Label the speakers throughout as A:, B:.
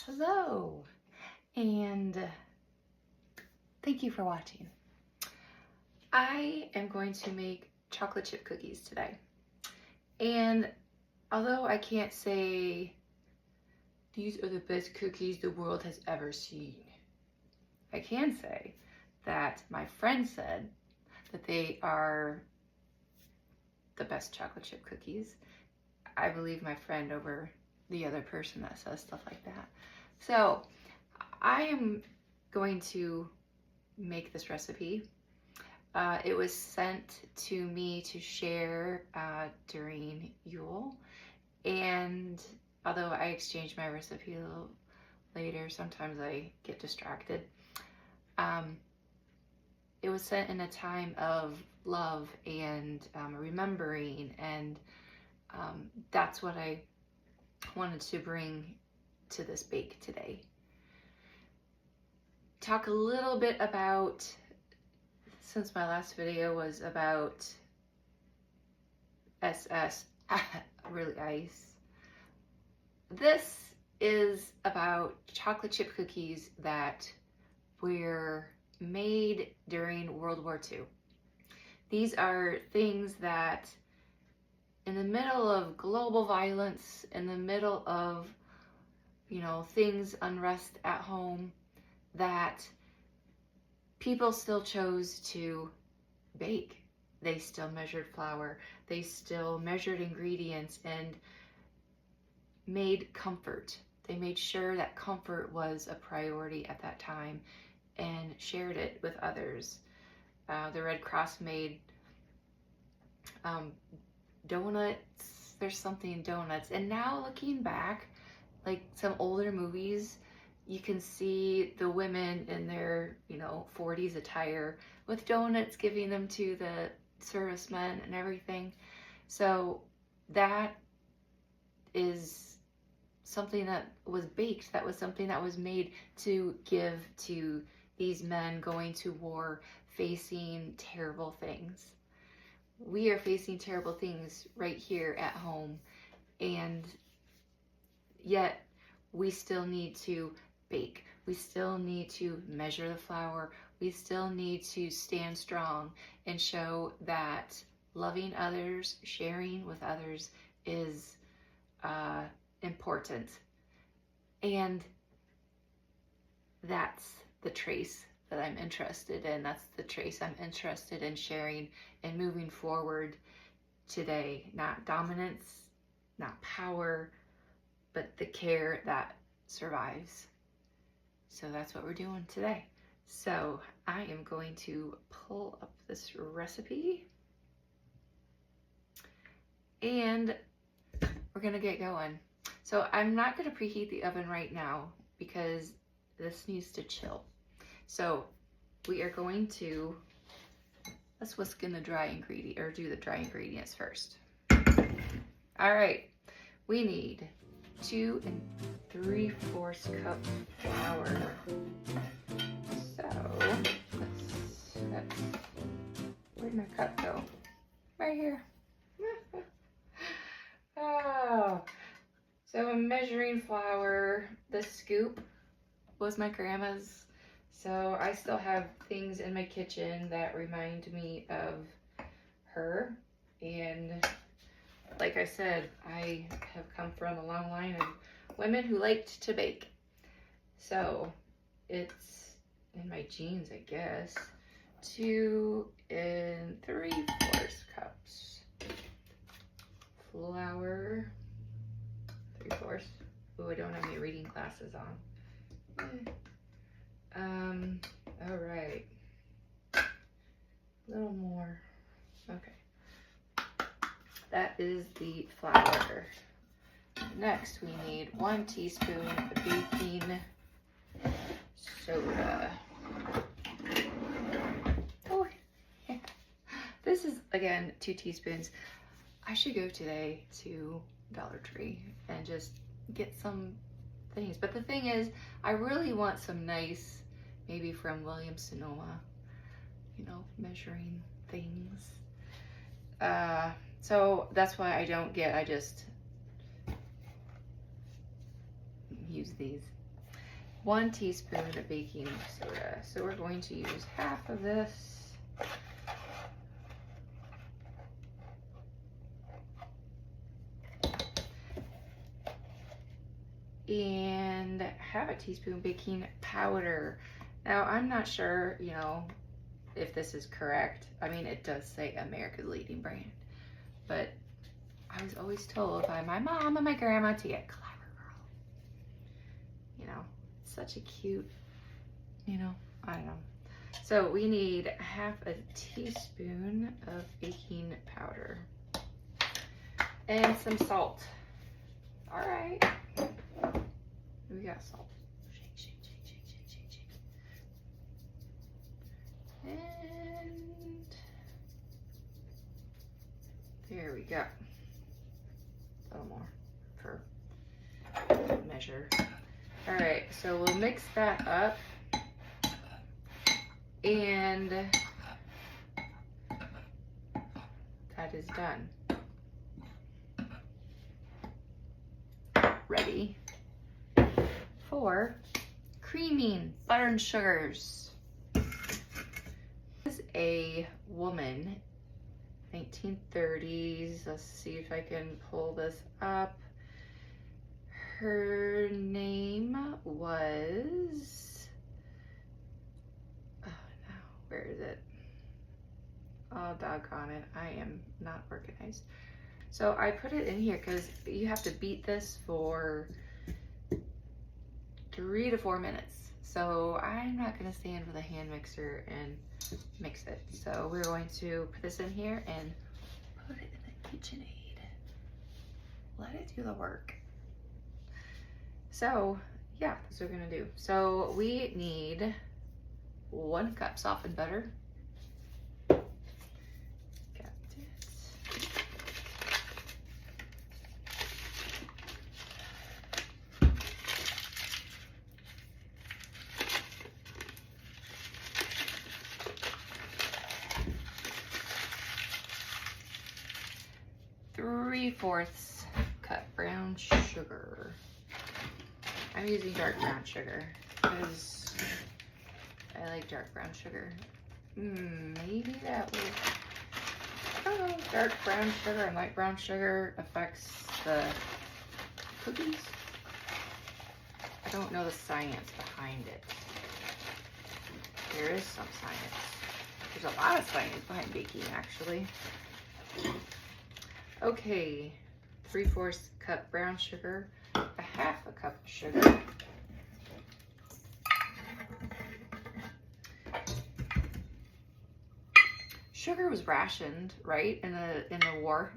A: Hello, and thank you for watching. I am going to make chocolate chip cookies today. And although I can't say these are the best cookies the world has ever seen, I can say that my friend said that they are the best chocolate chip cookies. I believe my friend over the other person that says stuff like that. So I am going to make this recipe. It was sent to me to share during Yule, and although I exchange my recipe a little later, sometimes I get distracted. It was sent in a time of love and remembering, and that's what I wanted to bring to this bake today. Talk a little bit about, since my last video was about SS really ice, this is about chocolate chip cookies that were made during World War II. These are things that in the middle of global violence, in the middle of, things, unrest at home, that people still chose to bake. They still measured flour, they still measured ingredients and made comfort. They made sure that comfort was a priority at that time and shared it with others. The Red Cross made donuts. There's something in donuts. And now looking back, like some older movies, you can see the women in their, 40s attire with donuts, giving them to the servicemen and everything. So that is something that was baked. That was something that was made to give to these men going to war, facing terrible things. We are facing terrible things right here at home, and yet we still need to bake. We still need to measure the flour. We still need to stand strong and show that loving others, sharing with others is important. And that's the trace that I'm interested in. That's the trace I'm interested in sharing and moving forward today. Not dominance, not power, but the care that survives. So that's what we're doing today. So I am going to pull up this recipe and we're gonna get going. So I'm not gonna preheat the oven right now because this needs to chill. So we are going to, let's whisk in the dry ingredient, or do the dry ingredients first. All right, we need 2 3/4 cup flour. So let's, where'd my cup go? Right here. Oh, so I'm measuring flour. The scoop was my grandma's. So I still have things in my kitchen that remind me of her. And like I said, I have come from a long line of women who liked to bake. So it's in my genes, I guess. 2 3/4 cups. Flour, 3/4. Oh, I don't have any reading glasses on. All right. A little more. Okay. That is the flour. Next, we need 1 teaspoon baking soda. Oh, yeah. This is, again, 2 teaspoons. I should go today to Dollar Tree and just get some things. But the thing is, I really want some nice, maybe from Williams Sonoma, measuring things. So that's why I just use these. 1 teaspoon of baking soda. So we're going to use half of this. And half a teaspoon baking powder. Now, I'm not sure, you know, if this is correct. I mean, it does say America's leading brand, but I was always told by my mom and my grandma to get Clever Girl. You know, such a cute, you know, I don't know. So we need half a teaspoon of baking powder and some salt. All right. We got salt. Shake, shake, shake, shake, shake, shake, shake. And there we go. A little more for measure. All right, so we'll mix that up. And that is done. Ready for creaming butter and sugars. This is a woman, 1930s. Let's see if I can pull this up. Her name was, oh no, where is it? Oh, doggone it, I am not organized. So I put it in here because you have to beat this for 3 to 4 minutes. So I'm not gonna stand with a hand mixer and mix it. So we're going to put this in here and put it in the KitchenAid. Let it do the work. So yeah, that's what we're gonna do. So we need 1 cup softened butter. Got it. 3/4 cup brown sugar. I'm using dark brown sugar because I like dark brown sugar. Maybe that will, I don't know, dark brown sugar and light brown sugar affects the cookies. I don't know the science behind it. There is some science. There's a lot of science behind baking, actually. Okay, 3/4 cup brown sugar, a 1/2 cup of sugar. Sugar was rationed, right, in the war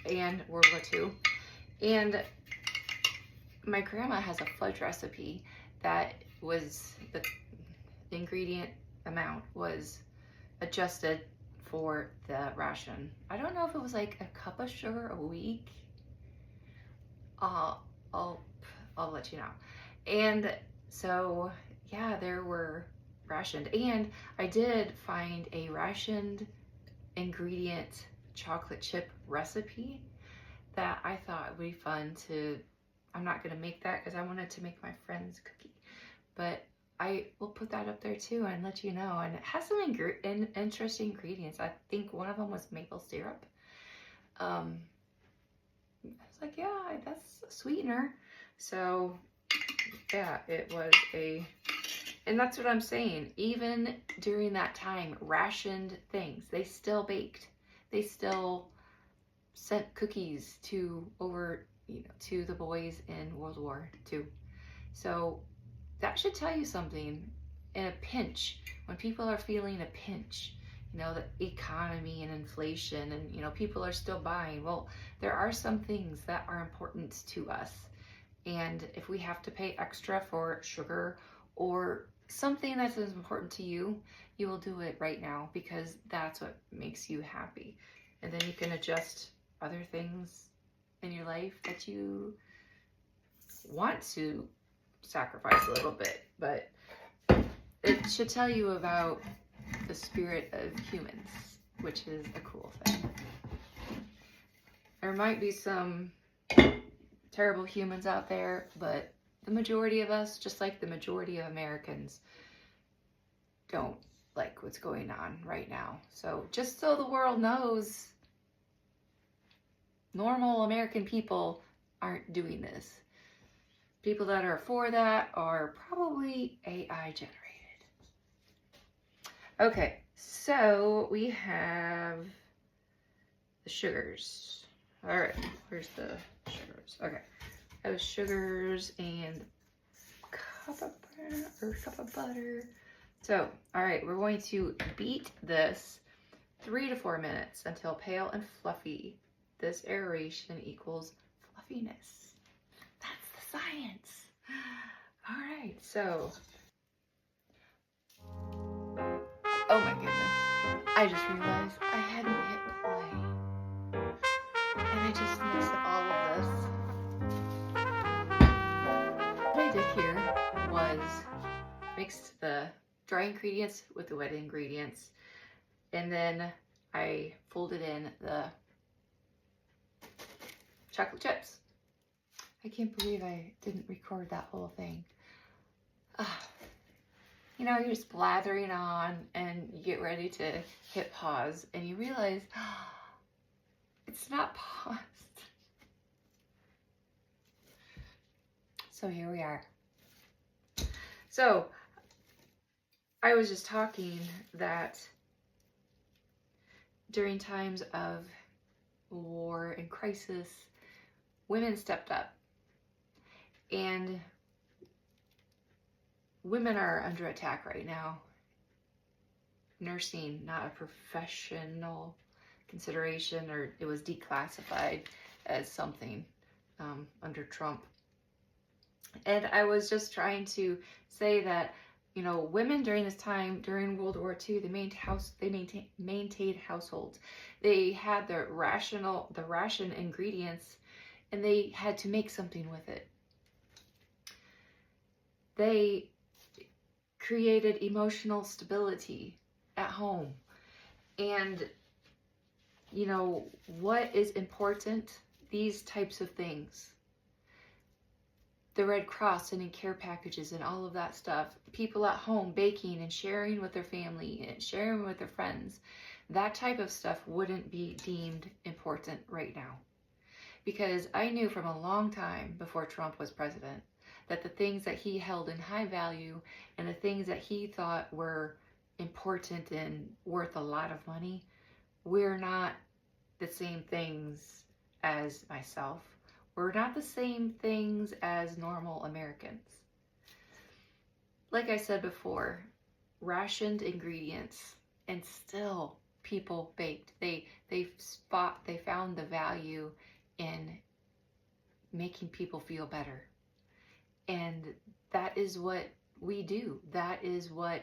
A: and World War II. And my grandma has a fudge recipe that was, the ingredient amount was adjusted for the ration. I don't know if it was like a cup of sugar a week. I'll let you know. And so yeah, there were rationed, and I did find a rationed ingredient chocolate chip recipe that I thought would be fun to, I'm not gonna make that because I wanted to make my friend's cookie, but I will put that up there too and let you know. And it has some interesting ingredients. I think one of them was maple syrup. I was like, yeah, that's a sweetener. So yeah, it was and that's what I'm saying. Even during that time, rationed things, they still baked. They still sent cookies to to the boys in World War II. So that should tell you something. In a pinch, when people are feeling a pinch, the economy and inflation, and people are still buying, well, there are some things that are important to us. And if we have to pay extra for sugar or something that's as important to you, you will do it right now because that's what makes you happy. And then you can adjust other things in your life that you want to sacrifice a little bit, but it should tell you about the spirit of humans, which is a cool thing. There might be some terrible humans out there, but the majority of us, just like the majority of Americans, don't like what's going on right now. So just so the world knows, normal American people aren't doing this. People that are for that are probably AI generated. Okay, so we have the sugars. All right, where's the sugars? Okay, I have sugars and cup of butter. So, all right, we're going to beat this 3 to 4 minutes until pale and fluffy. This aeration equals fluffiness. That's the science. All right, so, oh my goodness. I just realized I hadn't hit play. And I just mixed up all of this. What I did here was mixed the dry ingredients with the wet ingredients. And then I folded in the chocolate chips. I can't believe I didn't record that whole thing. You know, you're just blathering on and you get ready to hit pause and you realize it's not paused. So here we are. So I was just talking that during times of war and crisis, women stepped up. And women are under attack right now. Nursing, not a professional consideration, or it was declassified as something under Trump. And I was just trying to say that, you know, women during this time, during World War II, they maintained households. They had the ration ingredients, and they had to make something with it. They created emotional stability at home. And, you know, what is important? These types of things. The Red Cross sending care packages and all of that stuff. People at home baking and sharing with their family and sharing with their friends. That type of stuff wouldn't be deemed important right now. Because I knew from a long time before Trump was president that the things that he held in high value and the things that he thought were important and worth a lot of money, we're not the same things as myself. We're not the same things as normal Americans. Like I said before, rationed ingredients, and still people baked. They found the value in making people feel better. And that is what we do. That is why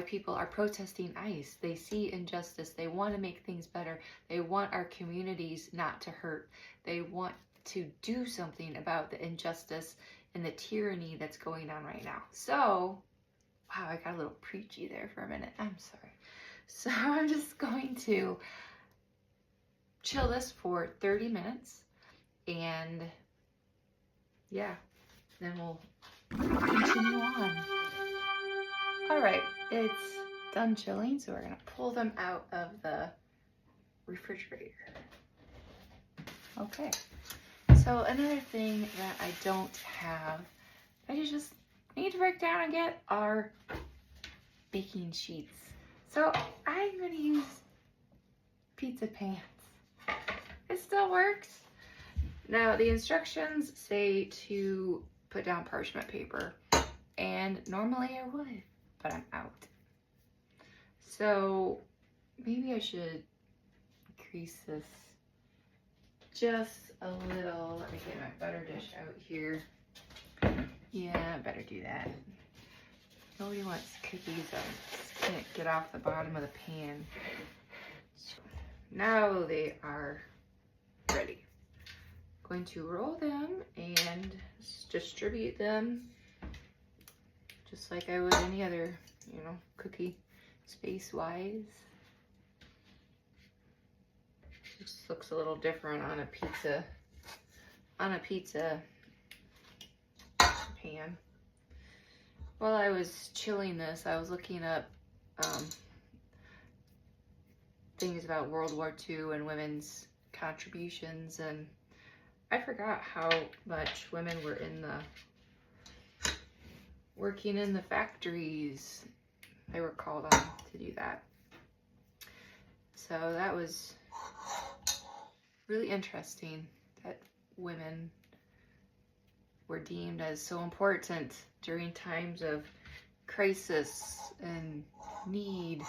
A: people are protesting ICE. They see injustice. They want to make things better. They want our communities not to hurt. They want to do something about the injustice and the tyranny that's going on right now. So, wow, I got a little preachy there for a minute. I'm sorry. So I'm just going to chill this for 30 minutes. And yeah, then we'll continue on. All right, it's done chilling, so we're gonna pull them out of the refrigerator. Okay, so another thing that I don't have, I just need to break down and get our baking sheets. So I'm gonna use pizza pans. It still works. Now the instructions say to put down parchment paper, and normally I would, but I'm out. So maybe I should grease this just a little. Let me get my butter dish out here. Yeah, I better do that. Nobody wants cookies that can't get off the bottom of the pan. Now they are ready. Going to roll them and distribute them just like I would any other, cookie space-wise. Just looks a little different on a pizza pan. pan. While I was chilling this, I was looking up things about World War II and women's contributions, and I forgot how much women were working in the factories. They were called on to do that. So that was really interesting that women were deemed as so important during times of crisis and need.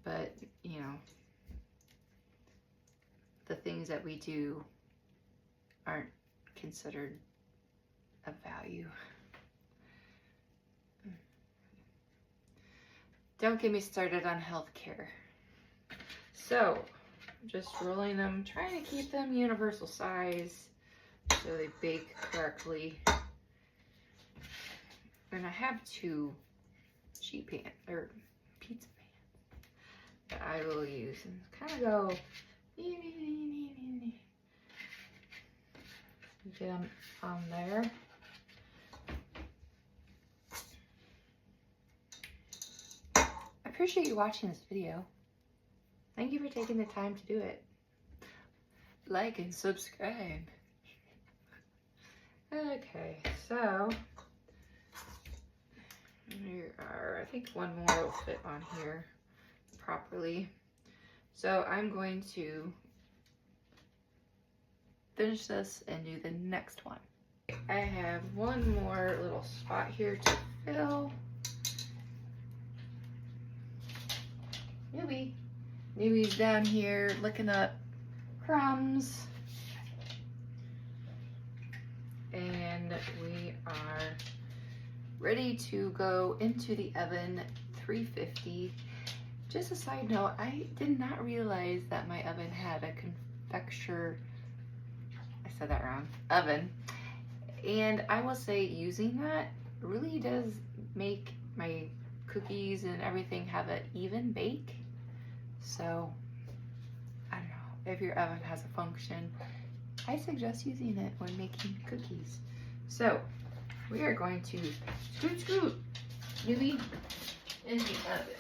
A: But, you know, the things that we do aren't considered of value. Don't get me started on healthcare. So, just rolling them, trying to keep them universal size so they bake correctly. And I have 2 sheet pan or pizza pans that I will use, and kind of go get them on there. I appreciate you watching this video. Thank you for taking the time to do it. Like and subscribe. Okay, so here are, I think one more will fit on here properly. So I'm going to finish this and do the next one. I have one more little spot here to fill. Newbie's down here looking up crumbs. And we are ready to go into the oven, 350. Just a side note, I did not realize that my oven had a convection, I said that wrong, oven. And I will say using that really does make my cookies and everything have an even bake. So, I don't know, if your oven has a function, I suggest using it when making cookies. So, we are going to scoot Newbie in the oven.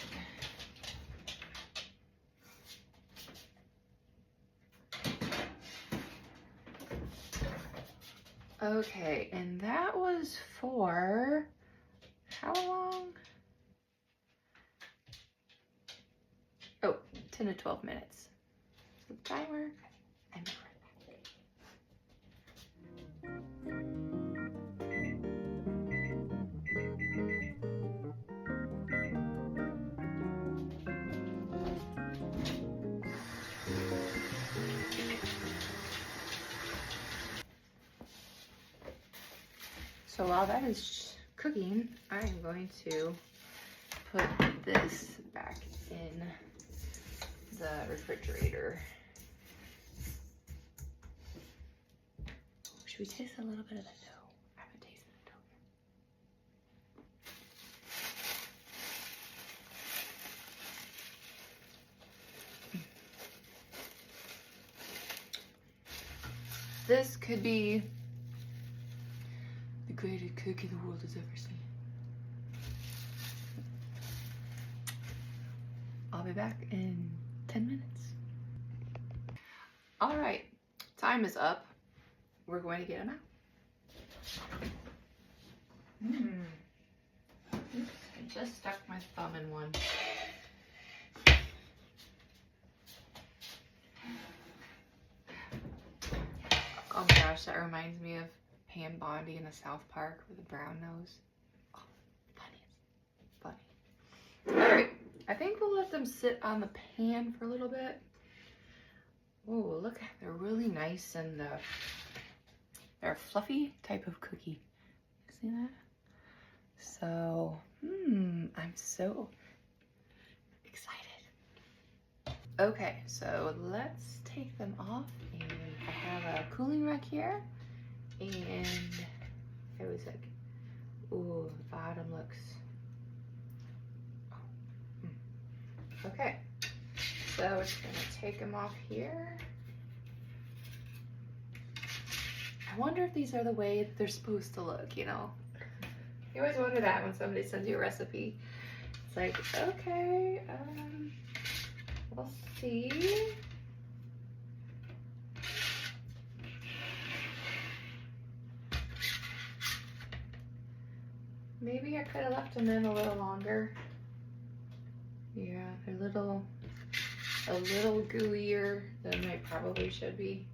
A: Okay, and that was for how long? Oh, 10 to 12 minutes. So timer, and so while that is cooking, I am going to put this back in the refrigerator. Should we taste a little bit of the dough? I haven't tasted the dough yet. This could be the greatest cookie the world has ever seen. I'll be back in 10 minutes. All right, time is up. We're going to get them out. Oops, I just stuck my thumb in one. Oh my gosh, that reminds me of Pam Bondi in the South Park with the brown nose. Oh, funny. All right, I think we'll let them sit on the pan for a little bit. Oh, look, they're really nice, and they're a fluffy type of cookie. See that? So, I'm so excited. Okay, so let's take them off, and I have a cooling rack here, and it was like, ooh, the bottom looks, okay, so we're just gonna take them off here. I wonder if these are the way that they're supposed to look, you know? You always wonder that when somebody sends you a recipe. It's like, okay, we'll see. Maybe I could have left them in a little longer. Yeah, they're a little gooier than they probably should be.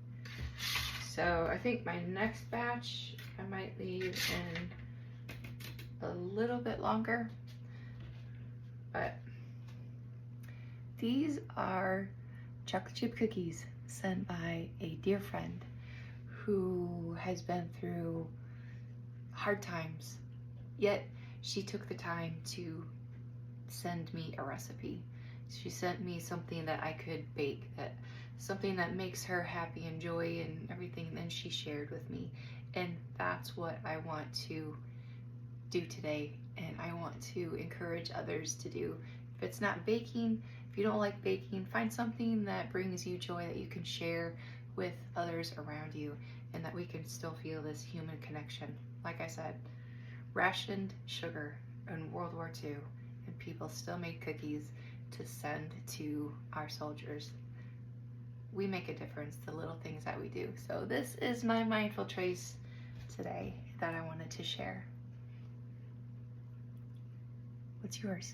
A: So I think my next batch I might leave in a little bit longer. But these are chocolate chip cookies sent by a dear friend who has been through hard times, yet she took the time to send me a recipe. She sent me something that I could bake, something that makes her happy and joy and everything, and then she shared with me. And that's what I want to do today, and I want to encourage others to do. If it's not baking, if you don't like baking, find something that brings you joy that you can share with others around you, and that we can still feel this human connection. Like I said, rationed sugar in World War II, and people still made cookies to send to our soldiers. We make a difference, the little things that we do. So this is my mindful trace today that I wanted to share. What's yours?